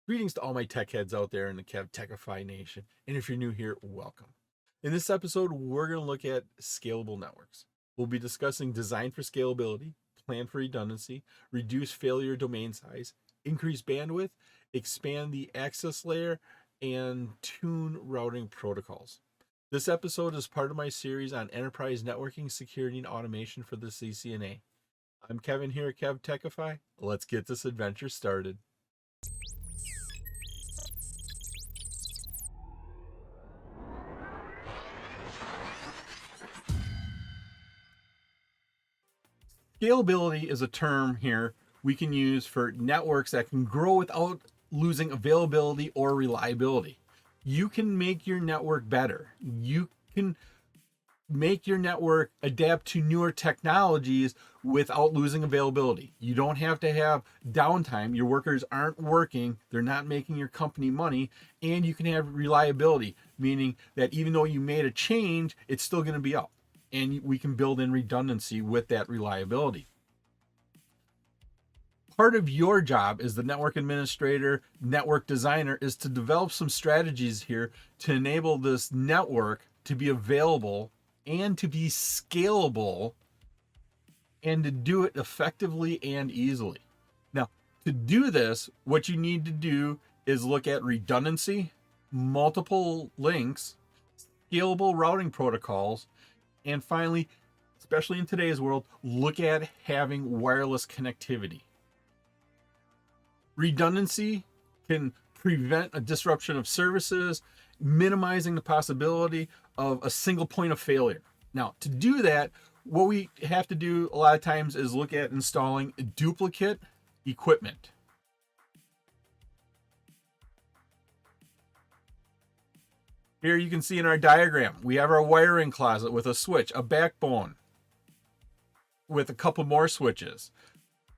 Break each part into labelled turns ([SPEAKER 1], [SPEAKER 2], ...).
[SPEAKER 1] Greetings to all my tech heads out there in the KevTechify nation. And if you're new here, welcome. In this episode, we're going to look at scalable networks. We'll be discussing design for scalability, plan for redundancy, reduce failure domain size, increase bandwidth, expand the access layer, and tune routing protocols. This episode is part of my series on enterprise networking, security, and automation for the CCNA. I'm Kevin here at KevTechify. Let's get this adventure started. Scalability is a term here we can use for networks that can grow without losing availability or reliability. You can make your network better. You can make your network adapt to newer technologies without losing availability. You don't have to have downtime. Your workers aren't working. They're not making your company money. And you can have reliability, meaning that even though you made a change, it's still going to be up. And we can build in redundancy with that reliability. Part of your job as the network administrator, network designer, is to develop some strategies here to enable this network to be available and to be scalable and to do it effectively and easily. Now, to do this, what you need to do is look at redundancy, multiple links, scalable routing protocols, and finally, especially in today's world, look at having wireless connectivity. Redundancy can prevent a disruption of services, minimizing the possibility of a single point of failure. Now, to do that, what we have to do a lot of times is look at installing duplicate equipment. Here you can see in our diagram, we have our wiring closet with a switch, a backbone with a couple more switches.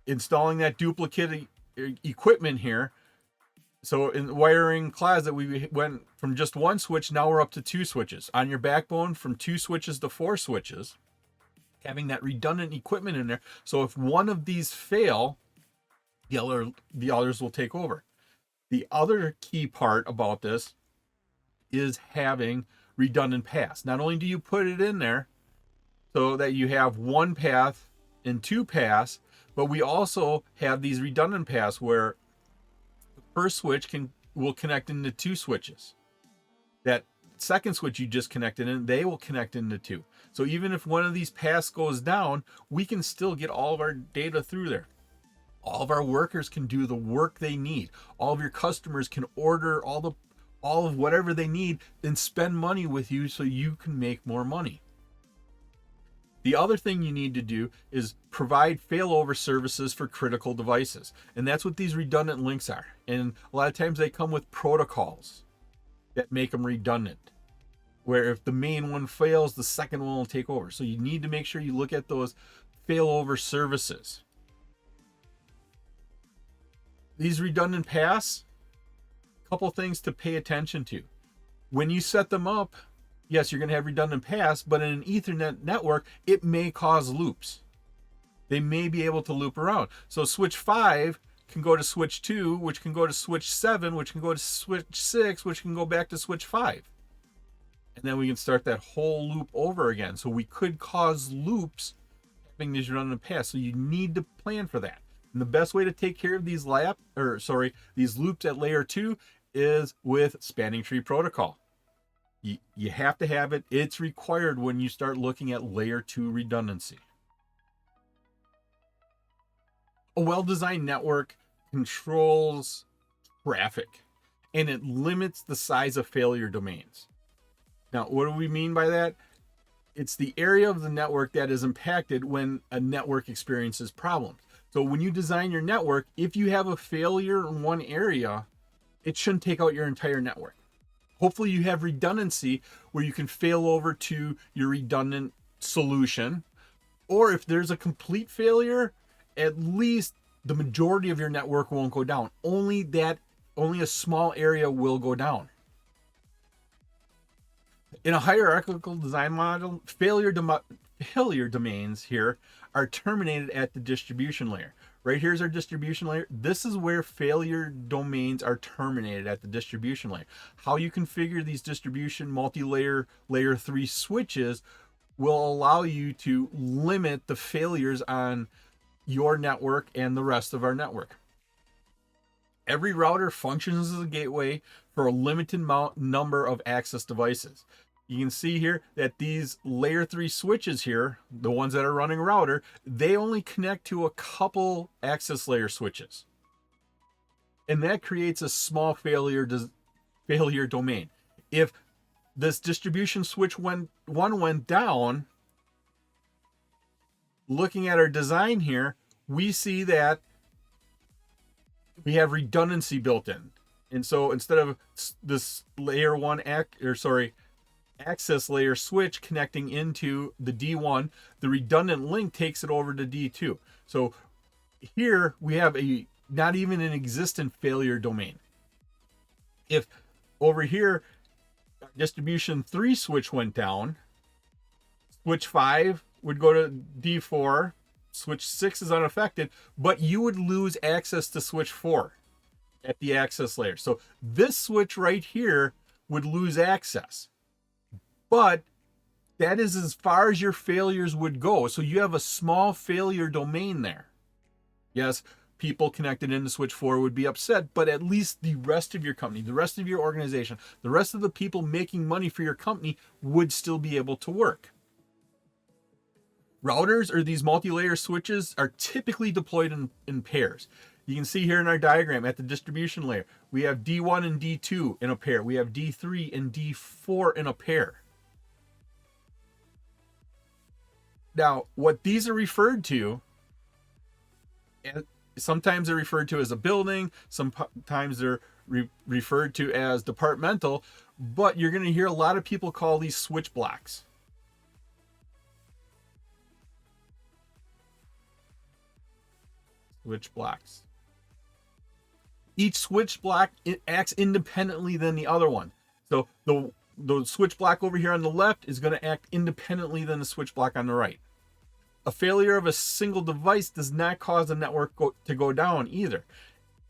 [SPEAKER 1] Installing that duplicate equipment here. So in the wiring closet, we went from just one switch, now we're up to two switches. On your backbone, from two switches to four switches, having that redundant equipment in there. So if one of these fail, the others will take over. The other key part about this is having redundant paths. Not only do you put it in there so that you have one path and two paths, but we also have these redundant paths where the first switch will connect into two switches. That second switch you just connected in, they will connect into two. So even if one of these paths goes down, we can still get all of our data through there. All of our workers can do the work they need. All of your customers can order all of whatever they need and spend money with you so you can make more money. The other thing you need to do is provide failover services for critical devices. And that's what these redundant links are. And a lot of times they come with protocols that make them redundant, where if the main one fails, the second one will take over. So you need to make sure you look at those failover services. These redundant paths, couple things to pay attention to. When you set them up, yes, you're going to have redundant paths, but in an Ethernet network, it may cause loops. They may be able to loop around. So switch 5 can go to switch 2, which can go to switch 7, which can go to switch 6, which can go back to switch 5. And then we can start that whole loop over again. So we could cause loops having these redundant paths. So you need to plan for that. And the best way to take care of these loops at layer 2 is with spanning tree protocol. You have to have it. It's required when you start looking at layer 2 redundancy. A well-designed network controls traffic and it limits the size of failure domains. Now, what do we mean by that? It's the area of the network that is impacted when a network experiences problems. So when you design your network, if you have a failure in one area, it shouldn't take out your entire network. Hopefully you have redundancy where you can fail over to your redundant solution. Or if there's a complete failure, at least the majority of your network won't go down. Only a small area will go down. In a hierarchical design model, failure domains here are terminated at the distribution layer. Right here's our distribution layer. This is where failure domains are terminated, at the distribution layer. How you configure these distribution multi-layer layer 3 switches will allow you to limit the failures on your network and the rest of our network. Every router functions as a gateway for a limited number of access devices. You can see here that these layer 3 switches here, the ones that are running router, they only connect to a couple access layer switches. And that creates a small failure domain. If this distribution switch went down, looking at our design here, we see that we have redundancy built in. And so instead of this layer 1 access layer switch connecting into the D1, the redundant link takes it over to D2. So here we have a not even an existent failure domain. If over here distribution 3 switch went down, switch 5 would go to D4, switch 6 is unaffected, but you would lose access to switch 4 at the access layer. So this switch right here would lose access. But that is as far as your failures would go. So you have a small failure domain there. Yes, people connected into switch 4 would be upset, but at least the rest of your company, the rest of your organization, the rest of the people making money for your company would still be able to work. Routers, or these multi-layer switches, are typically deployed in pairs. You can see here in our diagram at the distribution layer, we have D1 and D2 in a pair. We have D3 and D4 in a pair. Now, what these are referred to, sometimes they're referred to as a building, sometimes they're referred to as departmental, but you're going to hear a lot of people call these switch blocks. Switch blocks. Each switch block, it acts independently than the other one. So the switch block over here on the left is going to act independently than the switch block on the right. A failure of a single device does not cause the network to go down either.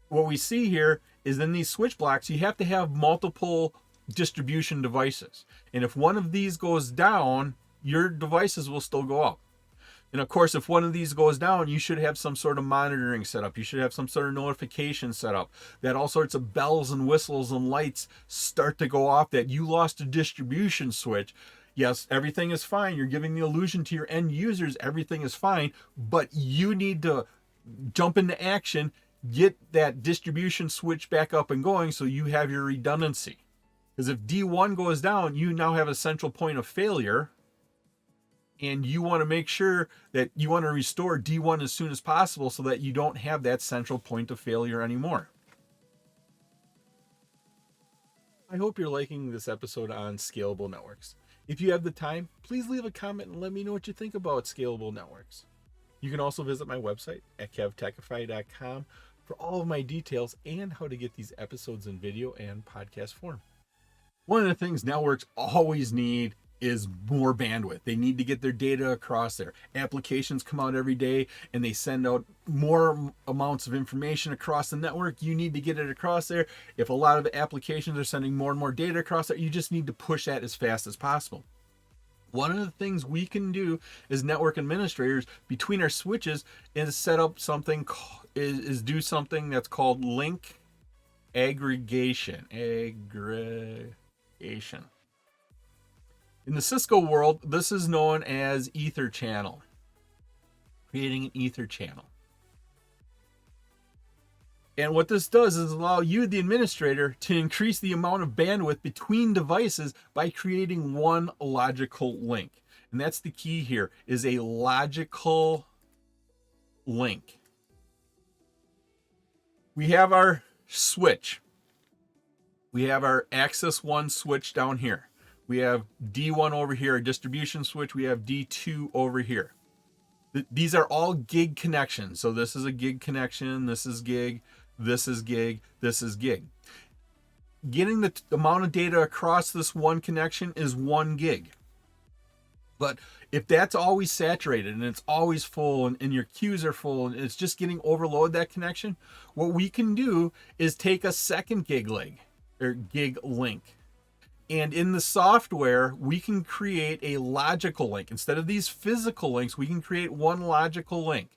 [SPEAKER 1] What we see here is in these switch blocks, you have to have multiple distribution devices. And if one of these goes down, your devices will still go up. And of course, if one of these goes down, you should have some sort of monitoring set up. You should have some sort of notification set up that all sorts of bells and whistles and lights start to go off that you lost a distribution switch. Yes, everything is fine. You're giving the illusion to your end users everything is fine, but you need to jump into action, get that distribution switch back up and going so you have your redundancy. Because if D1 goes down, you now have a central point of failure, and you want to make sure that you want to restore D1 as soon as possible so that you don't have that central point of failure anymore. I hope you're liking this episode on Scalable Networks. If you have the time, please leave a comment and let me know what you think about Scalable Networks. You can also visit my website at KevTechify.com for all of my details and how to get these episodes in video and podcast form. One of the things networks always need is more bandwidth. They need to get their data across there. Applications come out every day and they send out more amounts of information across the network. You need to get it across there. If a lot of applications are sending more and more data across there, you just need to push that as fast as possible. One of the things we can do as network administrators between our switches is set up something, do something that's called link aggregation. In the Cisco world, this is known as Ether channel. Creating an Ether channel. And what this does is allow you, the administrator, to increase the amount of bandwidth between devices by creating one logical link. And that's the key here, is a logical link. We have our switch. We have our access 1 switch down here. We have D1 over here, a distribution switch. We have D2 over here. These are all gig connections. So this is a gig connection. This is gig. This is gig. This is gig. Getting the amount of data across this one connection is 1 gig. But if that's always saturated and it's always full and your queues are full and it's just getting overloaded, that connection, what we can do is take a second gig link or gig link. And in the software, we can create a logical link. Instead of these physical links, we can create one logical link.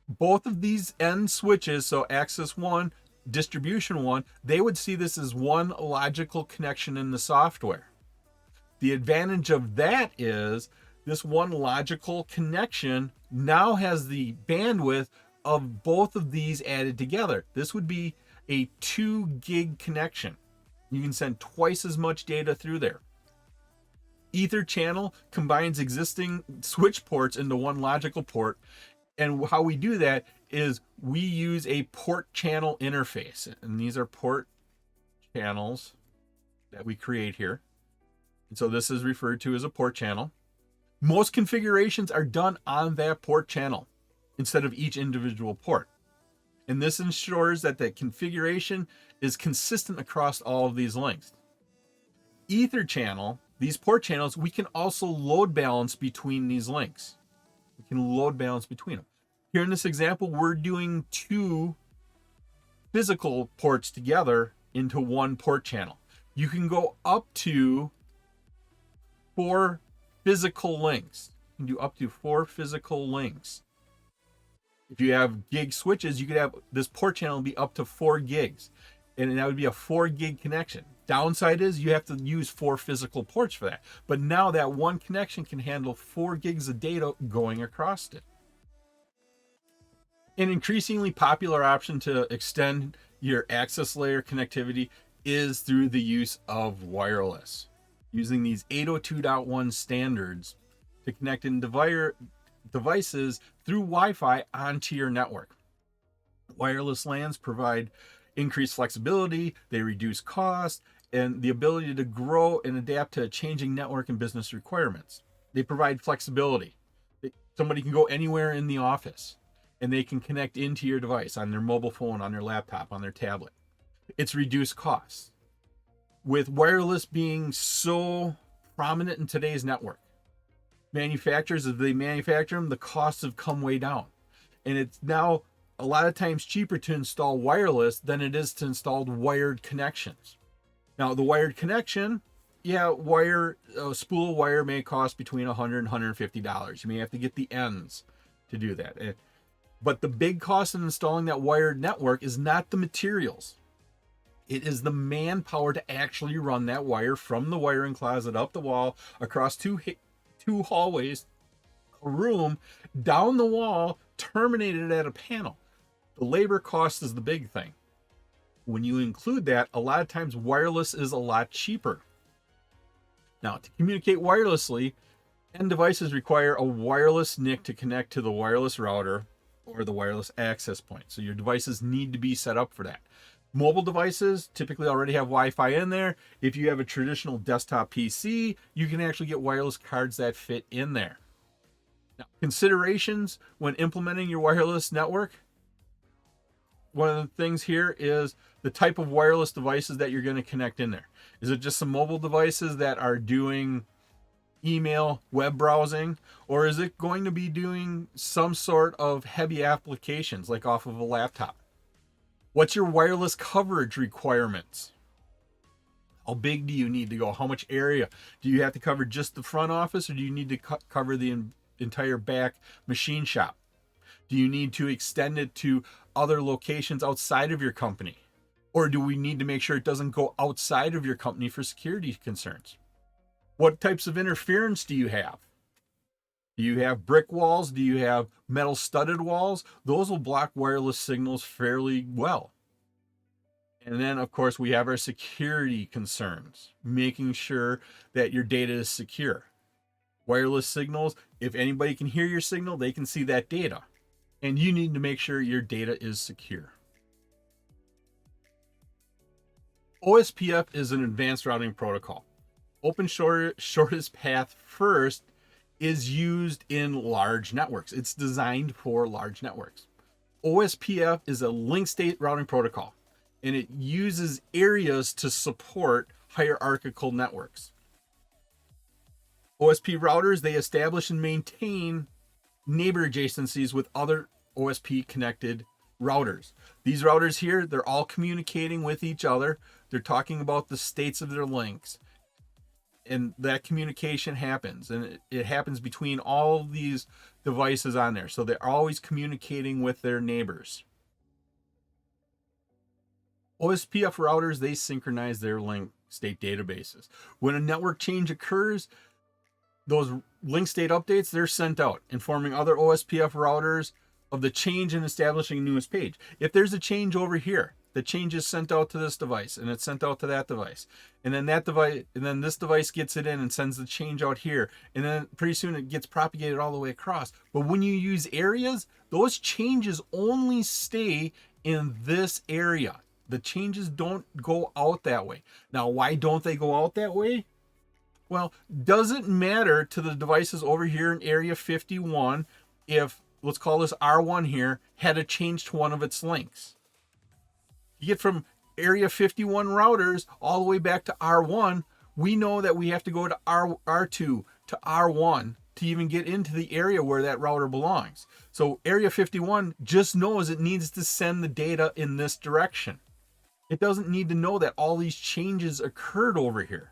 [SPEAKER 1] Both of these end switches, so access 1, distribution 1, they would see this as one logical connection in the software. The advantage of that is this one logical connection now has the bandwidth of both of these added together. This would be a 2 gig connection. You can send twice as much data through there. Ether channel combines existing switch ports into one logical port. And how we do that is we use a port channel interface. And these are port channels that we create here. And so this is referred to as a port channel. Most configurations are done on that port channel instead of each individual port. And this ensures that the configuration is consistent across all of these links. Ether channel, these port channels, we can also load balance between these links. We can load balance between them. Here in this example, we're doing 2 physical ports together into one port channel. You can go up to 4 physical links. You can do up to 4 physical links. If you have gig switches, you could have this port channel be up to 4 gigs. And that would be a 4 gig connection. Downside is you have to use 4 physical ports for that. But now that one connection can handle 4 gigs of data going across it. An increasingly popular option to extend your access layer connectivity is through the use of wireless. Using these 802.1 standards to connect in devices through Wi-Fi onto your network. Wireless LANs provide increased flexibility, they reduce cost, and the ability to grow and adapt to changing network and business requirements. They provide flexibility. Somebody can go anywhere in the office and they can connect into your device on their mobile phone, on their laptop, on their tablet. It's reduced costs. With wireless being so prominent in today's network, manufacturers, as they manufacture them, the costs have come way down. And it's now a lot of times cheaper to install wireless than it is to install wired connections. Now, the wired connection, spool wire may cost between $100 and $150. You may have to get the ends to do that. But the big cost in installing that wired network is not the materials. It is the manpower to actually run that wire from the wiring closet up the wall, across two hallways, a room, down the wall, terminated at a panel. The labor cost is the big thing. When you include that, a lot of times wireless is a lot cheaper. Now, to communicate wirelessly, end devices require a wireless NIC to connect to the wireless router or the wireless access point. So your devices need to be set up for that. Mobile devices typically already have Wi-Fi in there. If you have a traditional desktop PC, you can actually get wireless cards that fit in there. Now, considerations when implementing your wireless network. One of the things here is the type of wireless devices that you're going to connect in there. Is it just some mobile devices that are doing email, web browsing, or is it going to be doing some sort of heavy applications like off of a laptop? What's your wireless coverage requirements? How big do you need to go? How much area? Do you have to cover just the front office, or do you need to cover the entire back machine shop? Do you need to extend it to other locations outside of your company? Or do we need to make sure it doesn't go outside of your company for security concerns? What types of interference do you have? Do you have brick walls? Do you have metal studded walls? Those will block wireless signals fairly well. And then, of course, we have our security concerns, making sure that your data is secure. Wireless signals, if anybody can hear your signal, they can see that data. And you need to make sure your data is secure. OSPF is an advanced routing protocol. Open shortest path first is used in large networks. It's designed for large networks. OSPF is a link state routing protocol, and it uses areas to support hierarchical networks. OSP routers, they establish and maintain neighbor adjacencies with other OSP connected routers. These routers here, they're all communicating with each other. They're talking about the states of their links. And that communication happens. And it happens between all these devices on there. So they're always communicating with their neighbors. OSPF routers, they synchronize their link state databases. When a network change occurs, those link state updates, they're sent out, informing other OSPF routers of the change and establishing a newest page. If there's a change over here, the change is sent out to this device and it's sent out to that device. And then that device, and then this device gets it in and sends the change out here. And then pretty soon it gets propagated all the way across. But when you use areas, those changes only stay in this area. The changes don't go out that way. Now, why don't they go out that way? Well, doesn't matter to the devices over here in area 51 if, let's call this R1 here, had a change to one of its links. You get from area 51 routers all the way back to R1, we know that we have to go to R2 to R1 to even get into the area where that router belongs. So area 51 just knows it needs to send the data in this direction. It doesn't need to know that all these changes occurred over here.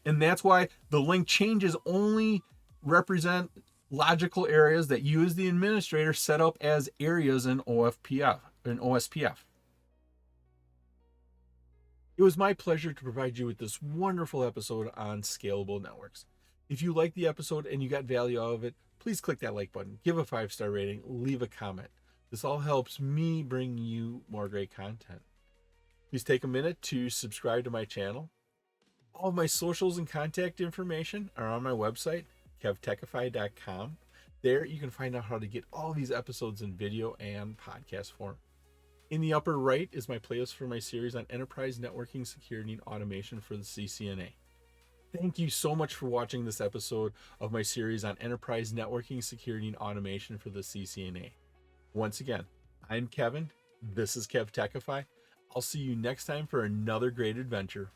[SPEAKER 1] And that's why the link changes only represent logical areas that you as the administrator set up as areas in OSPF. It was my pleasure to provide you with this wonderful episode on Scalable Networks. If you liked the episode and you got value out of it, please click that like button, give a 5-star rating, leave a comment. This all helps me bring you more great content. Please take a minute to subscribe to my channel. All of my socials and contact information are on my website, KevTechify.com. There you can find out how to get all these episodes in video and podcast form. In the upper right is my playlist for my series on enterprise networking, security, and automation for the CCNA. Thank you so much for watching this episode of my series on enterprise networking, security, and automation for the CCNA. Once again, I'm Kevin. This is KevTechify. I'll see you next time for another great adventure.